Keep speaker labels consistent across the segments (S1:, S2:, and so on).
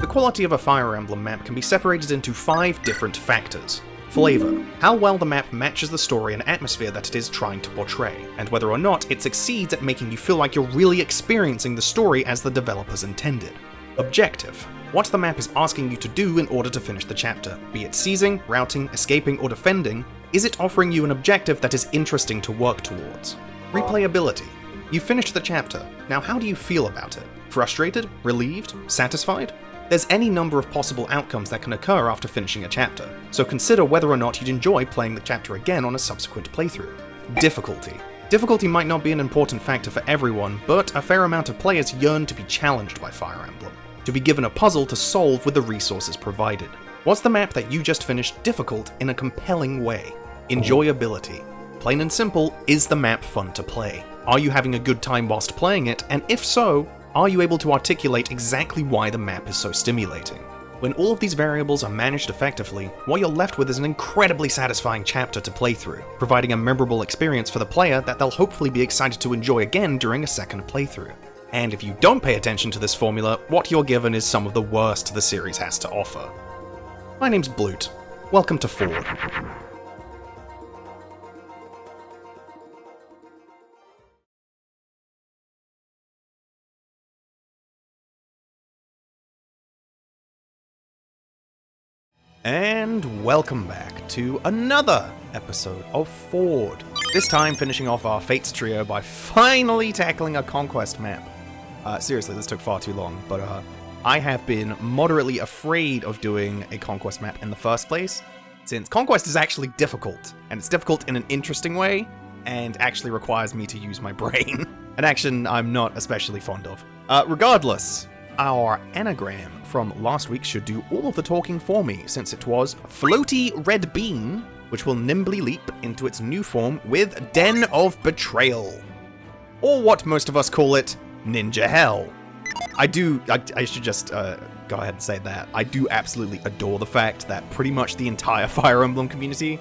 S1: quality of a Fire Emblem map can be separated into 5 different factors. Flavor, how well the map matches the story and atmosphere that it is trying to portray, and whether or not it succeeds at making you feel like you're really experiencing the story as the developers intended. Objective, what the map is asking you to do in order to finish the chapter, be it seizing, routing, escaping, or defending. Is it offering you an objective that is interesting to work towards? Replayability, you finished the chapter, now how do you feel about it? Frustrated? Relieved? Satisfied? There's any number of possible outcomes that can occur after finishing a chapter, so consider whether or not you'd enjoy playing the chapter again on a subsequent playthrough. Difficulty. Difficulty might not be an important factor for everyone, but a fair amount of players yearn to be challenged by Fire Emblem, to be given a puzzle to solve with the resources provided. Was the map that you just finished difficult in a compelling way? Enjoyability. Plain and simple, is the map fun to play? Are you having a good time whilst playing it, and if so, are you able to articulate exactly why the map is so stimulating? When all of these variables are managed effectively, what you're left with is an incredibly satisfying chapter to play through, providing a memorable experience for the player that they'll hopefully be excited to enjoy again during a second playthrough. And if you don't pay attention to this formula, what you're given is some of the worst the series has to offer. My name's Blute. Welcome to F.O.R.D.E. And welcome back to another episode of F.O.R.D.E. This time finishing off our Fates trio by finally tackling a Conquest map. Seriously, this took far too long, but I have been moderately afraid of doing a Conquest map in the first place, since Conquest is actually difficult, and it's difficult in an interesting way, and actually requires me to use my brain, an action I'm not especially fond of. Regardless, our anagram from last week should do all of the talking for me, since it was Floaty Red Bean, which will nimbly leap into its new form with Den of Betrayal. Or what most of us call it, Ninja Hell. I should just go ahead and say that. I do absolutely adore the fact that pretty much the entire Fire Emblem community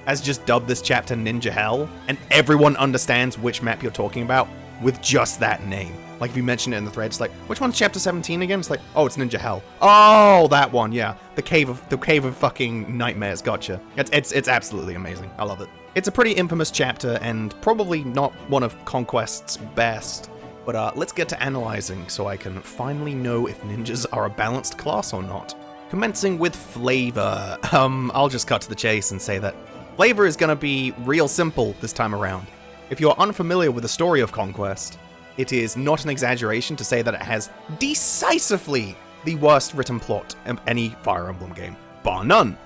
S1: has just dubbed this chapter Ninja Hell, and everyone understands which map you're talking about with just that name. Like, if you mention it in the thread, it's like, which one's chapter 17 again? It's like, oh, it's Ninja Hell. Oh, that one, yeah. The cave of fucking nightmares, gotcha. It's absolutely amazing. I love it. It's a pretty infamous chapter, and probably not one of Conquest's best. But let's get to analyzing so I can finally know if ninjas are a balanced class or not. Commencing with flavor. I'll just cut to the chase and say that flavor is gonna be real simple this time around. If you're unfamiliar with the story of Conquest, it is not an exaggeration to say that it has decisively the worst written plot of any Fire Emblem game, bar none.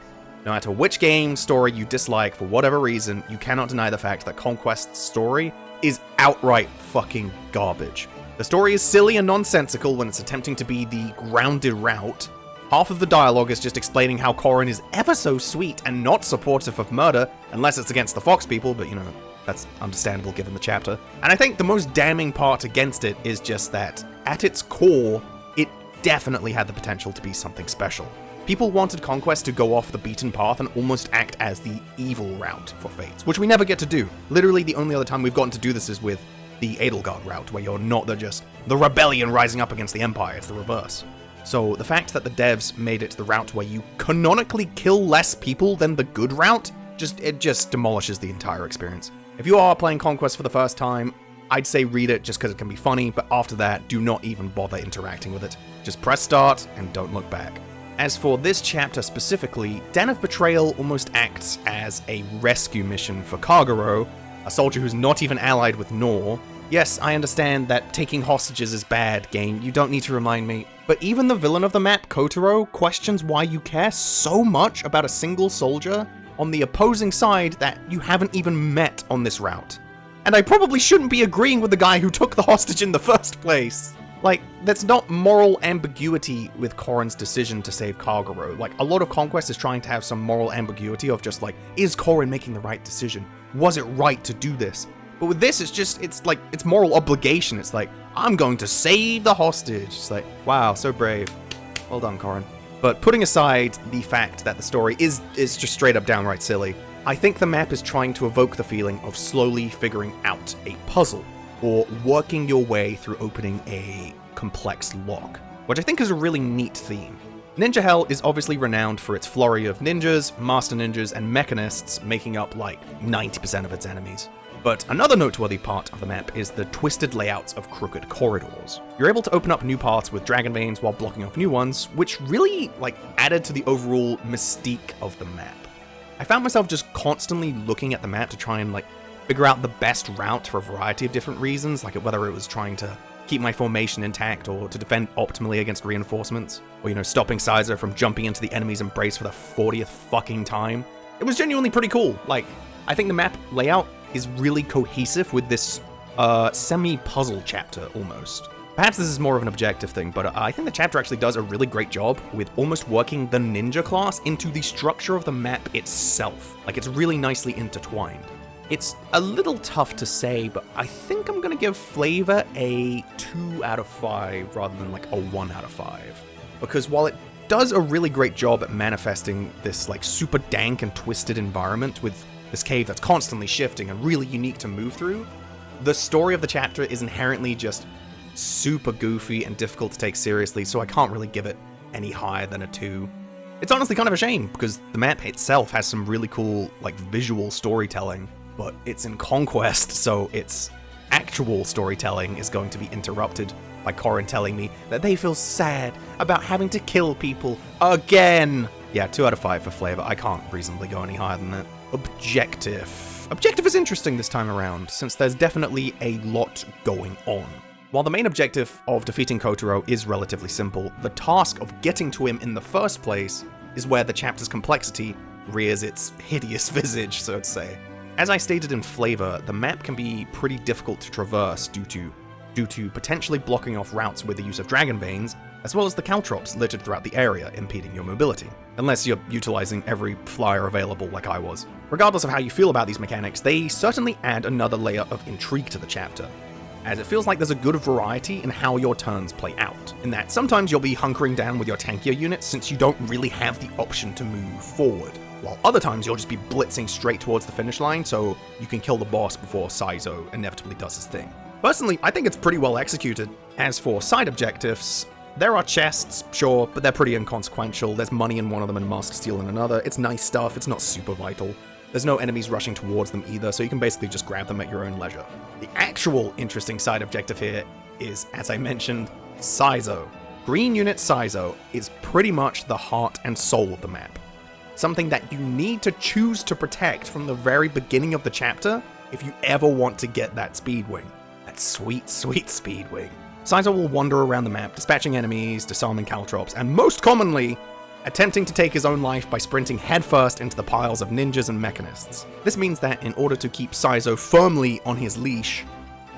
S1: No matter which game story you dislike for whatever reason, you cannot deny the fact that Conquest's story is outright fucking garbage. The story is silly and nonsensical when it's attempting to be the grounded route. Half of the dialogue is just explaining how Corrin is ever so sweet and not supportive of murder, unless it's against the Fox people, but you know, that's understandable given the chapter. And I think the most damning part against it is just that, at its core, it definitely had the potential to be something special. People wanted Conquest to go off the beaten path and almost act as the evil route for Fates, which we never get to do. Literally the only other time we've gotten to do this is with the Edelgard route, where you're not the rebellion rising up against the Empire, it's the reverse. So the fact that the devs made it the route where you canonically kill less people than the good route, it just demolishes the entire experience. If you are playing Conquest for the first time, I'd say read it just because it can be funny, but after that, do not even bother interacting with it. Just press start and don't look back. As for this chapter specifically, Den of Betrayal almost acts as a rescue mission for Kagero, a soldier who's not even allied with Nor. Yes, I understand that taking hostages is bad, game, you don't need to remind me, but even the villain of the map, Kotaro, questions why you care so much about a single soldier on the opposing side that you haven't even met on this route. And I probably shouldn't be agreeing with the guy who took the hostage in the first place. Like, that's not moral ambiguity with Corrin's decision to save Kagero. Like, a lot of Conquest is trying to have some moral ambiguity of just like, is Corrin making the right decision? Was it right to do this? But with this, it's moral obligation. It's like, I'm going to save the hostage. It's like, wow, so brave. Well done, Corrin. But putting aside the fact that the story is just straight up downright silly, I think the map is trying to evoke the feeling of slowly figuring out a puzzle, or working your way through opening a complex lock, which I think is a really neat theme. Ninja Hell is obviously renowned for its flurry of ninjas, master ninjas, and mechanists making up like 90% of its enemies. But another noteworthy part of the map is the twisted layouts of crooked corridors. You're able to open up new paths with dragon veins while blocking off new ones, which really added to the overall mystique of the map. I found myself just constantly looking at the map to try and figure out the best route for a variety of different reasons, whether it was trying to keep my formation intact or to defend optimally against reinforcements, or stopping Sizer from jumping into the enemy's embrace for the 40th fucking time. It was genuinely pretty cool. I think the map layout is really cohesive with this semi-puzzle chapter almost. Perhaps this is more of an objective thing, but I think the chapter actually does a really great job with almost working the ninja class into the structure of the map itself. It's really nicely intertwined. It's a little tough to say, but I think I'm gonna give Flavor a 2 out of 5 rather than a 1 out of 5. Because while it does a really great job at manifesting this super dank and twisted environment with this cave that's constantly shifting and really unique to move through, the story of the chapter is inherently just super goofy and difficult to take seriously, so I can't really give it any higher than a 2. It's honestly kind of a shame, because the map itself has some really cool visual storytelling, but it's in Conquest, so its actual storytelling is going to be interrupted by Corrin telling me that they feel sad about having to kill people again. Yeah, 2 out of 5 for Flavor. I can't reasonably go any higher than that. Objective. Objective is interesting this time around, since there's definitely a lot going on. While the main objective of defeating Kotaro is relatively simple, the task of getting to him in the first place is where the chapter's complexity rears its hideous visage, so to say. As I stated in Flavor, the map can be pretty difficult to traverse due to potentially blocking off routes with the use of dragon veins, as well as the caltrops littered throughout the area, impeding your mobility. Unless you're utilizing every flyer available like I was. Regardless of how you feel about these mechanics, they certainly add another layer of intrigue to the chapter, as it feels like there's a good variety in how your turns play out, in that sometimes you'll be hunkering down with your tankier units since you don't really have the option to move forward, while other times you'll just be blitzing straight towards the finish line so you can kill the boss before Saizo inevitably does his thing. Personally, I think it's pretty well executed. As for side objectives, there are chests, sure, but they're pretty inconsequential. There's money in one of them and mask steal in another. It's nice stuff, it's not super vital. There's no enemies rushing towards them either, so you can basically just grab them at your own leisure. The actual interesting side objective here is, as I mentioned, Saizo. Green Unit Saizo is pretty much the heart and soul of the map. Something that you need to choose to protect from the very beginning of the chapter if you ever want to get that speed wing. That sweet, sweet speed wing. Saizo will wander around the map, dispatching enemies, disarming caltrops, and most commonly, attempting to take his own life by sprinting headfirst into the piles of ninjas and mechanists. This means that in order to keep Saizo firmly on his leash,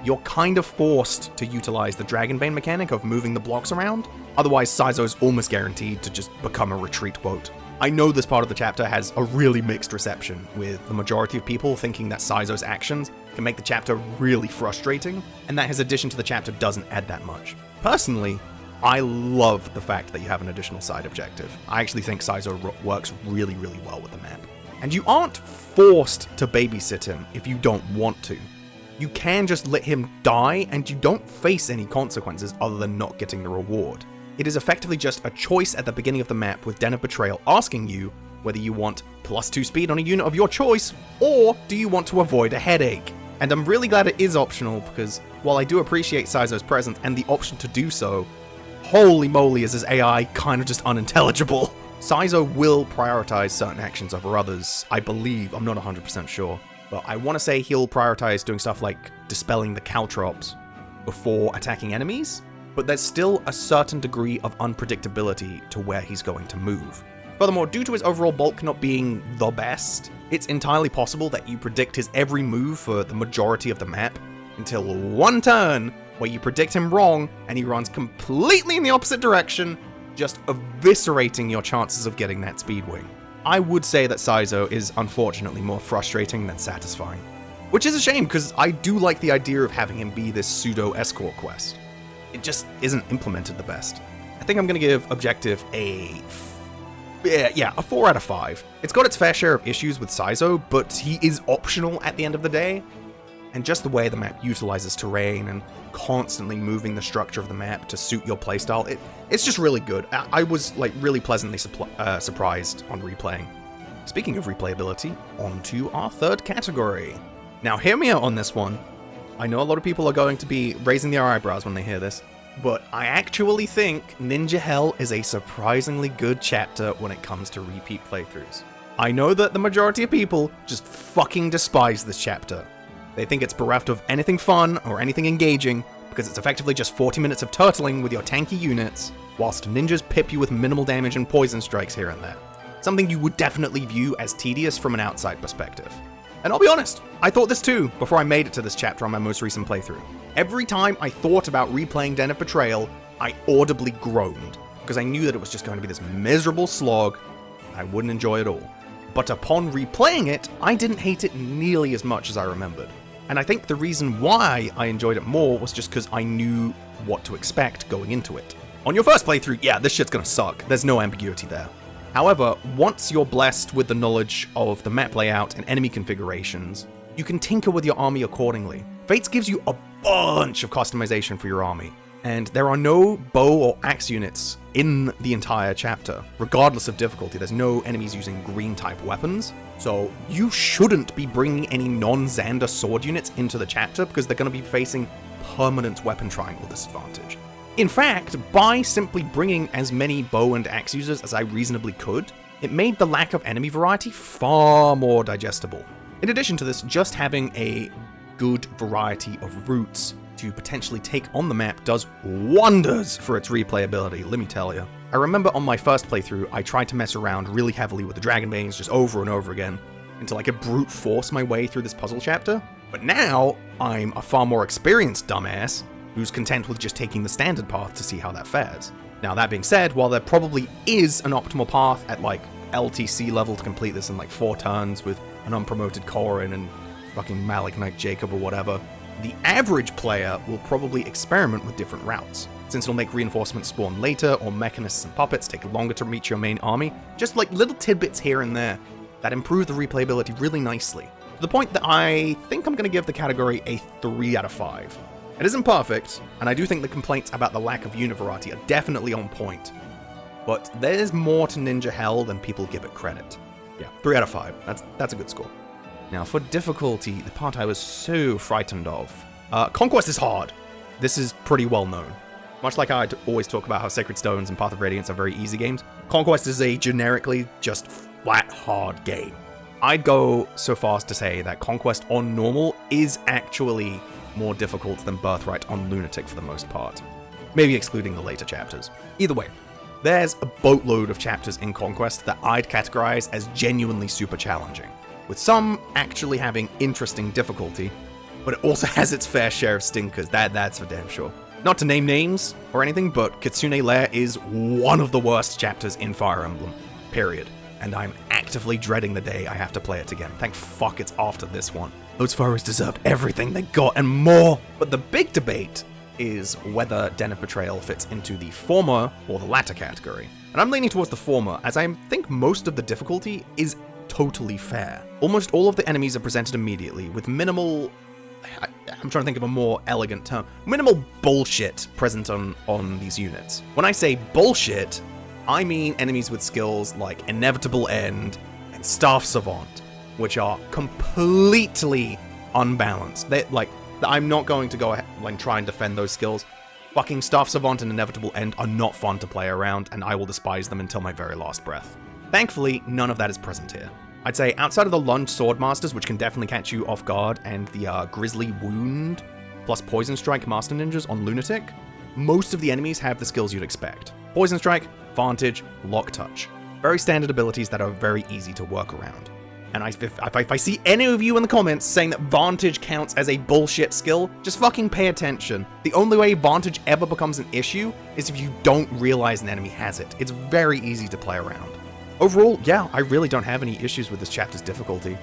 S1: you're kind of forced to utilize the Dragon Vein mechanic of moving the blocks around, otherwise Saizo's almost guaranteed to just become a retreat quote. I know this part of the chapter has a really mixed reception, with the majority of people thinking that Saizo's actions can make the chapter really frustrating, and that his addition to the chapter doesn't add that much. Personally, I love the fact that you have an additional side objective. I actually think Saizo works really, really well with the map. And you aren't forced to babysit him if you don't want to. You can just let him die and you don't face any consequences other than not getting the reward. It is effectively just a choice at the beginning of the map with Den of Betrayal asking you whether you want +2 speed on a unit of your choice, or do you want to avoid a headache. And I'm really glad it is optional, because while I do appreciate Saizo's presence and the option to do so, holy moly is his AI kind of just unintelligible. Saizo will prioritize certain actions over others, I believe, I'm not 100% sure. But I want to say he'll prioritize doing stuff like dispelling the caltrops before attacking enemies, but there's still a certain degree of unpredictability to where he's going to move. Furthermore, due to his overall bulk not being the best, it's entirely possible that you predict his every move for the majority of the map until one turn where you predict him wrong and he runs completely in the opposite direction, just eviscerating your chances of getting that speed wing. I would say that Saizo is unfortunately more frustrating than satisfying, which is a shame because I do like the idea of having him be this pseudo escort quest. It just isn't implemented the best. I think I'm gonna give Objective a 4 out of 5. It's got its fair share of issues with Saizo, but he is optional at the end of the day. and just the way the map utilizes terrain and constantly moving the structure of the map to suit your playstyle, it's just really good. I was like really pleasantly surprised on replaying. Speaking of replayability, on to our third category. Now hear me out on this one. I know a lot of people are going to be raising their eyebrows when they hear this, but I actually think Ninja Hell is a surprisingly good chapter when it comes to repeat playthroughs. I know that the majority of people just fucking despise this chapter. They think it's bereft of anything fun or anything engaging because it's effectively just 40 minutes of turtling with your tanky units, whilst ninjas pip you with minimal damage and poison strikes here and there. Something you would definitely view as tedious from an outside perspective. And I'll be honest, I thought this too before I made it to this chapter on my most recent playthrough. Every time I thought about replaying Den of Betrayal, I audibly groaned, because I knew that it was just going to be this miserable slog, and I wouldn't enjoy it all. But upon replaying it, I didn't hate it nearly as much as I remembered. And I think the reason why I enjoyed it more was just because I knew what to expect going into it. On your first playthrough, yeah, this shit's gonna suck. There's no ambiguity there. However, once you're blessed with the knowledge of the map layout and enemy configurations, you can tinker with your army accordingly. Fates gives you a bunch of customization for your army, and there are no bow or axe units in the entire chapter. Regardless of difficulty, there's no enemies using green type weapons, so you shouldn't be bringing any non-Xander sword units into the chapter because they're going to be facing permanent weapon triangle disadvantage. In fact, by simply bringing as many bow and axe users as I reasonably could, it made the lack of enemy variety far more digestible. In addition to this, just having a good variety of routes to potentially take on the map does wonders for its replayability, let me tell you. I remember on my first playthrough, I tried to mess around really heavily with the Dragonbanes just over and over again, until I could brute force my way through this puzzle chapter. But now, I'm a far more experienced dumbass, who's content with just taking the standard path to see how that fares. Now that being said, while there probably is an optimal path at like LTC level to complete this in like 4 turns with an unpromoted Korin and fucking Malik Knight Jacob or whatever, the average player will probably experiment with different routes, since it'll make reinforcements spawn later or mechanists and puppets take longer to reach your main army, just like little tidbits here and there that improve the replayability really nicely, to the point that I think I'm going to give the category a 3 out of 5. It isn't perfect, and I do think the complaints about the lack of unit variety are definitely on point, but there's more to Ninja Hell than people give it credit. Yeah, 3 out of 5, that's a good score. Now for difficulty, the part I was so frightened of. Conquest is hard. This is pretty well known. Much like I always talk about how Sacred Stones and Path of Radiance are very easy games, Conquest is a generically just flat hard game. I'd go so far as to say that Conquest on normal is actually more difficult than Birthright on Lunatic for the most part. Maybe excluding the later chapters. Either way, there's a boatload of chapters in Conquest that I'd categorize as genuinely super challenging, with some actually having interesting difficulty, but it also has its fair share of stinkers, that's for damn sure. Not to name names or anything, but Kitsune Lair is one of the worst chapters in Fire Emblem, period. And I'm actively dreading the day I have to play it again. Thank fuck it's after this one. Those furries deserved everything they got and more. But the big debate is whether Den of Betrayal fits into the former or the latter category. And I'm leaning towards the former, as I think most of the difficulty is totally fair. Almost all of the enemies are presented immediately, with minimal... I'm trying to think of a more elegant term. Minimal bullshit present on these units. When I say bullshit, I mean enemies with skills like Inevitable End and Staff Savant, which are completely unbalanced. I'm not going to go ahead and try and defend those skills. Fucking Staff Savant and Inevitable End are not fun to play around, and I will despise them until my very last breath. Thankfully, none of that is present here. I'd say outside of the Lunge Swordmasters, which can definitely catch you off guard, and the Grizzly Wound plus Poison Strike Master Ninjas on Lunatic, most of the enemies have the skills you'd expect. Poison Strike, Vantage, Lock Touch. Very standard abilities that are very easy to work around. And if I see any of you in the comments saying that Vantage counts as a bullshit skill, just fucking pay attention. The only way Vantage ever becomes an issue is if you don't realize an enemy has it. It's very easy to play around. Overall, yeah, I really don't have any issues with this chapter's difficulty.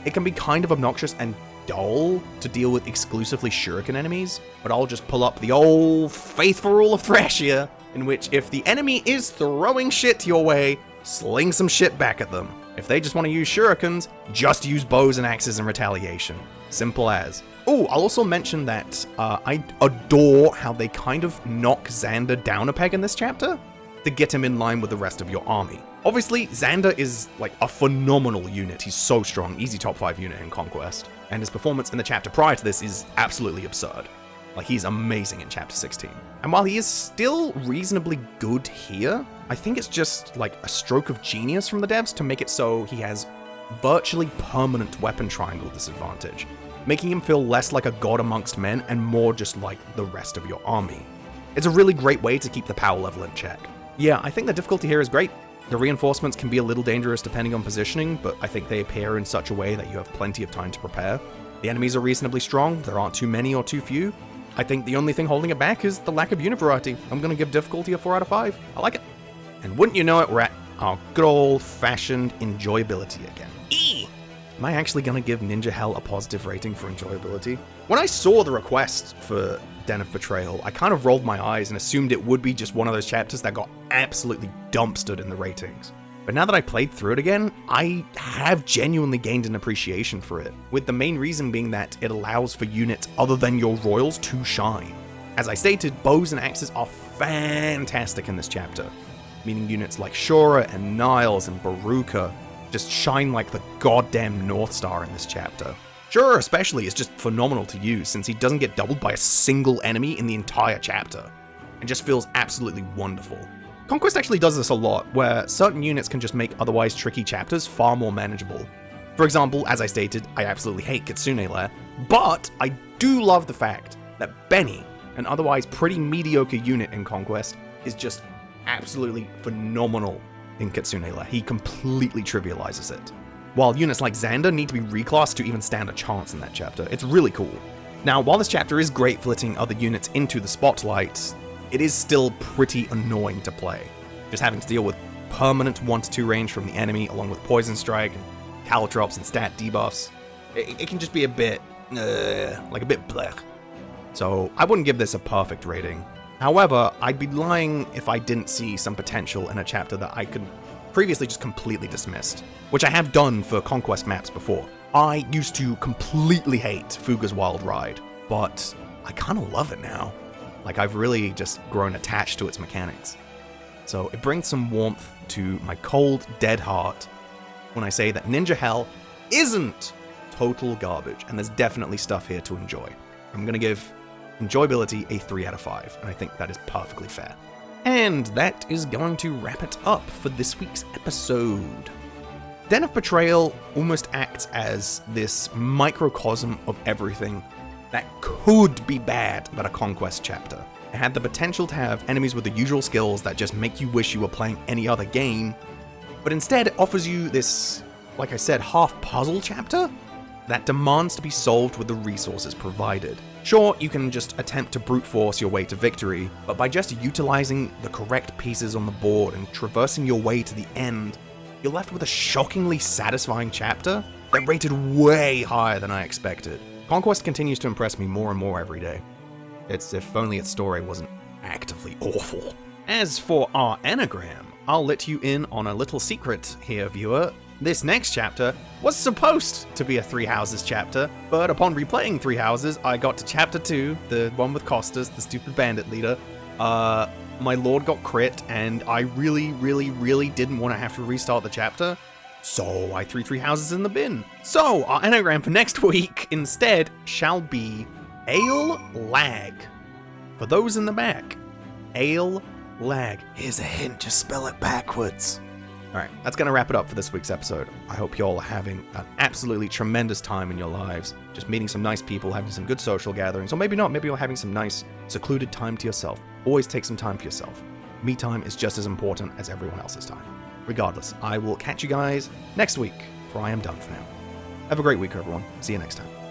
S1: It can be kind of obnoxious and dull to deal with exclusively shuriken enemies, but I'll just pull up the old faithful rule of Thrashia, in which if the enemy is throwing shit your way, sling some shit back at them. If they just want to use shurikens, just use bows and axes in retaliation. Simple as. Oh, I'll also mention that I adore how they kind of knock Xander down a peg in this chapter to get him in line with the rest of your army. Obviously, Xander is like a phenomenal unit. He's so strong, easy top 5 unit in Conquest. And his performance in the chapter prior to this is absolutely absurd. Like, he's amazing in chapter 16. And while he is still reasonably good here, I think it's just like a stroke of genius from the devs to make it so he has virtually permanent weapon triangle disadvantage, making him feel less like a god amongst men and more just like the rest of your army. It's a really great way to keep the power level in check. Yeah, I think the difficulty here is great. The reinforcements can be a little dangerous depending on positioning, but I think they appear in such a way that you have plenty of time to prepare. The enemies are reasonably strong, there aren't too many or too few. I think the only thing holding it back is the lack of unit variety. I'm going to give difficulty a 4 out of 5. I like it. And wouldn't you know it, we're at our good old-fashioned enjoyability again. Am I actually going to give Ninja Hell a positive rating for enjoyability? When I saw the request for Den of Betrayal, I kind of rolled my eyes and assumed it would be just one of those chapters that got absolutely dumpstered in the ratings. But now that I played through it again, I have genuinely gained an appreciation for it, with the main reason being that it allows for units other than your royals to shine. As I stated, bows and axes are fantastic in this chapter, meaning units like Shura and Niles and Baruka just shine like the goddamn North Star in this chapter. Shura especially is just phenomenal to use since he doesn't get doubled by a single enemy in the entire chapter, and just feels absolutely wonderful. Conquest actually does this a lot, where certain units can just make otherwise tricky chapters far more manageable. For example, as I stated, I absolutely hate Kitsune Lair, but I do love the fact that Benny, an otherwise pretty mediocre unit in Conquest, is just absolutely phenomenal in Kitsune Lair. He completely trivializes it. While units like Xander need to be reclassed to even stand a chance in that chapter. It's really cool. Now, while this chapter is great for letting other units into the spotlight, it is still pretty annoying to play. Just having to deal with permanent 1-2 range from the enemy, along with Poison Strike, and Caltrops and stat debuffs. It can just be a bit, like a bit blech. So I wouldn't give this a perfect rating. However, I'd be lying if I didn't see some potential in a chapter that I could previously just completely dismissed, which I have done for Conquest maps before. I used to completely hate Fuga's Wild Ride, but I kind of love it now. Like, I've really just grown attached to its mechanics. So it brings some warmth to my cold, dead heart when I say that Ninja Hell isn't total garbage, and there's definitely stuff here to enjoy. I'm gonna give enjoyability a 3 out of 5, and I think that is perfectly fair. And that is going to wrap it up for this week's episode. Den of Betrayal almost acts as this microcosm of everything that could be bad about a Conquest chapter. It had the potential to have enemies with the usual skills that just make you wish you were playing any other game, but instead it offers you this, like I said, half puzzle chapter that demands to be solved with the resources provided. Sure, you can just attempt to brute force your way to victory, but by just utilizing the correct pieces on the board and traversing your way to the end, you're left with a shockingly satisfying chapter that rated way higher than I expected. Conquest continues to impress me more and more every day. It's if only its story wasn't actively awful. As for our anagram, I'll let you in on a little secret here, viewer. This next chapter was supposed to be a Three Houses chapter, but upon replaying Three Houses, I got to chapter 2, the one with Costas, the stupid bandit leader. My lord got crit, and I really didn't want to have to restart the chapter. So I threw Three Houses in the bin. So our anagram for next week instead shall be Ale Lag. For those in the back, Ale Lag. Here's a hint, just spell it backwards. Alright, that's going to wrap it up for this week's episode. I hope you all are having an absolutely tremendous time in your lives, just meeting some nice people, having some good social gatherings, or maybe not, maybe you're having some nice, secluded time to yourself. Always take some time for yourself. Me time is just as important as everyone else's time. Regardless, I will catch you guys next week, for I am done for now. Have a great week, everyone. See you next time.